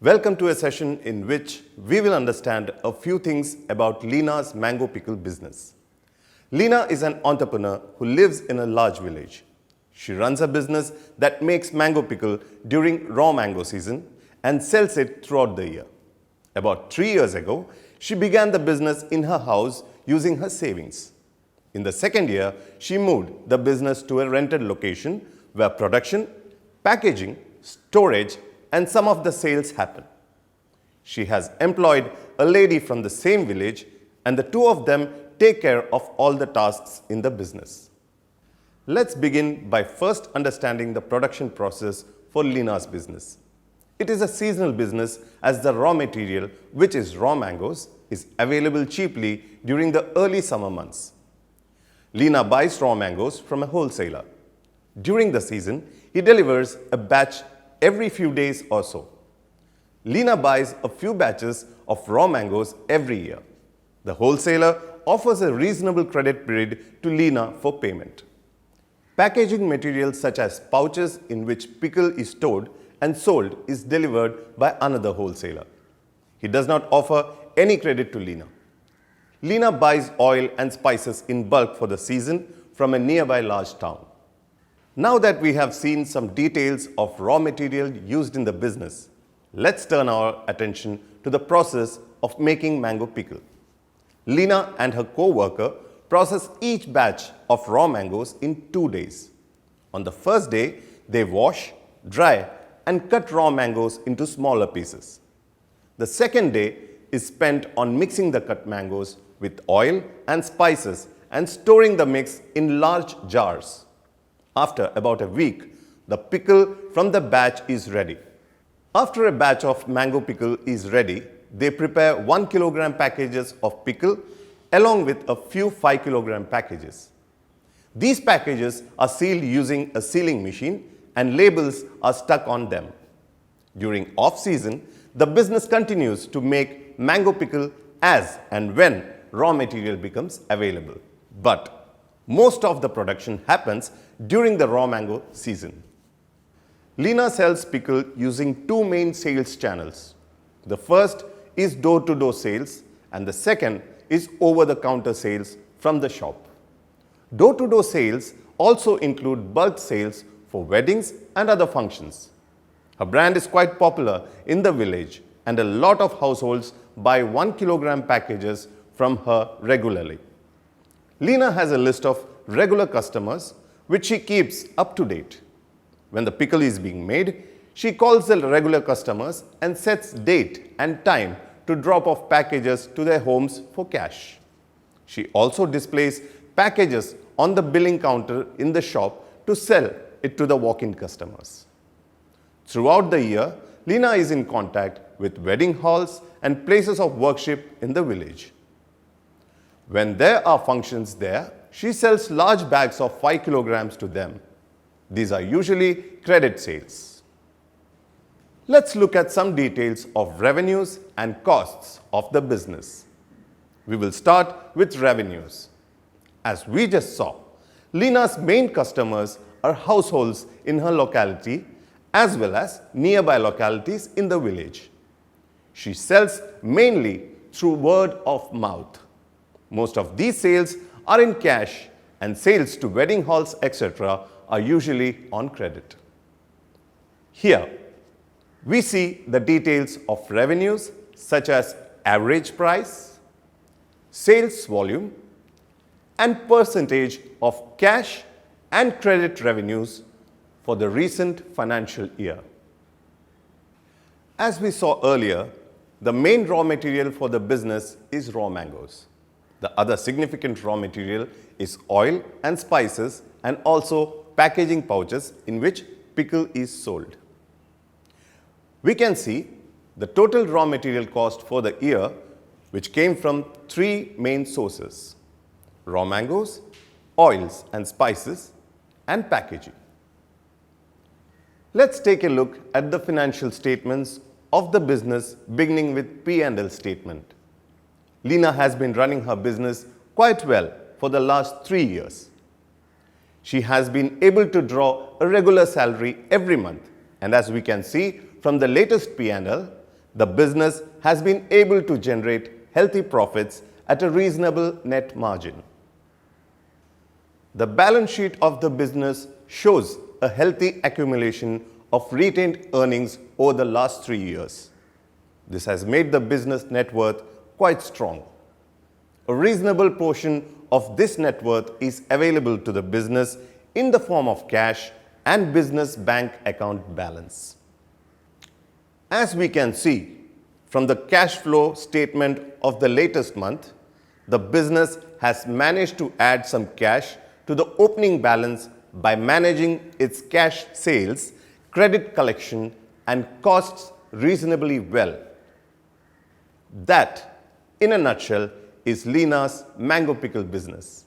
Welcome to a session in which we will understand a few things about Leena's mango pickle business. Leena is an entrepreneur who lives in a large village. She runs a business that makes mango pickle during raw mango season and sells it throughout the year. About 3 years ago, she began the business in her house using her savings. In the second year, she moved the business to a rented location where production, packaging, storage, and some of the sales happen. She has employed a lady from the same village, and the two of them take care of all the tasks in the business. Let's begin by first understanding the production process for Leena's business. It is a seasonal business as the raw material, which is raw mangoes, is available cheaply during the early summer months. Leena buys raw mangoes from a wholesaler. During the season, he delivers a batch every few days or so. Leena buys a few batches of raw mangoes every year. The wholesaler offers a reasonable credit period to Leena for payment. Packaging materials such as pouches in which pickle is stored and sold is delivered by another wholesaler. He does not offer any credit to Leena. Leena buys oil and spices in bulk for the season from a nearby large town. Now that we have seen some details of raw material used in the business, let's turn our attention to the process of making mango pickle. Leena and her co-worker process each batch of raw mangoes in 2 days. On the first day, they wash, dry, and cut raw mangoes into smaller pieces. The second day is spent on mixing the cut mangoes with oil and spices and storing the mix in large jars. After about a week, the pickle from the batch is ready. After a batch of mango pickle is ready, they prepare 1 kilogram packages of pickle along with a few 5 kilogram packages. These packages are sealed using a sealing machine and labels are stuck on them. During off-season, the business continues to make mango pickle as and when raw material becomes available. But most of the production happens during the raw mango season. Leena sells pickle using two main sales channels. The first is door-to-door sales and the second is over-the-counter sales from the shop. Door-to-door sales also include bulk sales for weddings and other functions. Her brand is quite popular in the village and a lot of households buy 1 kilogram packages from her regularly. Leena has a list of regular customers which she keeps up to date. When the pickle is being made, she calls the regular customers and sets date and time to drop off packages to their homes for cash. She also displays packages on the billing counter in the shop to sell it to the walk-in customers. Throughout the year, Leena is in contact with wedding halls and places of worship in the village. When there are functions there, she sells large bags of 5 kilograms to them. These are usually credit sales. Let's look at some details of revenues and costs of the business. We will start with revenues. As we just saw, Leena's main customers are households in her locality as well as nearby localities in the village. She sells mainly through word of mouth. Most of these sales are in cash and sales to wedding halls, etc. are usually on credit. Here, we see the details of revenues such as average price, sales volume, and percentage of cash and credit revenues for the recent financial year. As we saw earlier, the main raw material for the business is raw mangoes. The other significant raw material is oil and spices and also packaging pouches in which pickle is sold. We can see the total raw material cost for the year, which came from three main sources: raw mangoes, oils and spices, and packaging. Let's take a look at the financial statements of the business beginning with P&L statement. Leena has been running her business quite well for the last 3 years. She has been able to draw a regular salary every month, and as we can see from the latest P&L, The business has been able to generate healthy profits at a reasonable net margin. The balance sheet of the business shows a healthy accumulation of retained earnings over the last 3 years. This has made the business net worth quite strong. A reasonable portion of this net worth is available to the business in the form of cash and business bank account balance. As we can see from the cash flow statement of the latest month, the business has managed to add some cash to the opening balance by managing its cash sales, credit collection, and costs reasonably well. That, in a nutshell, is Leena's mango pickle business.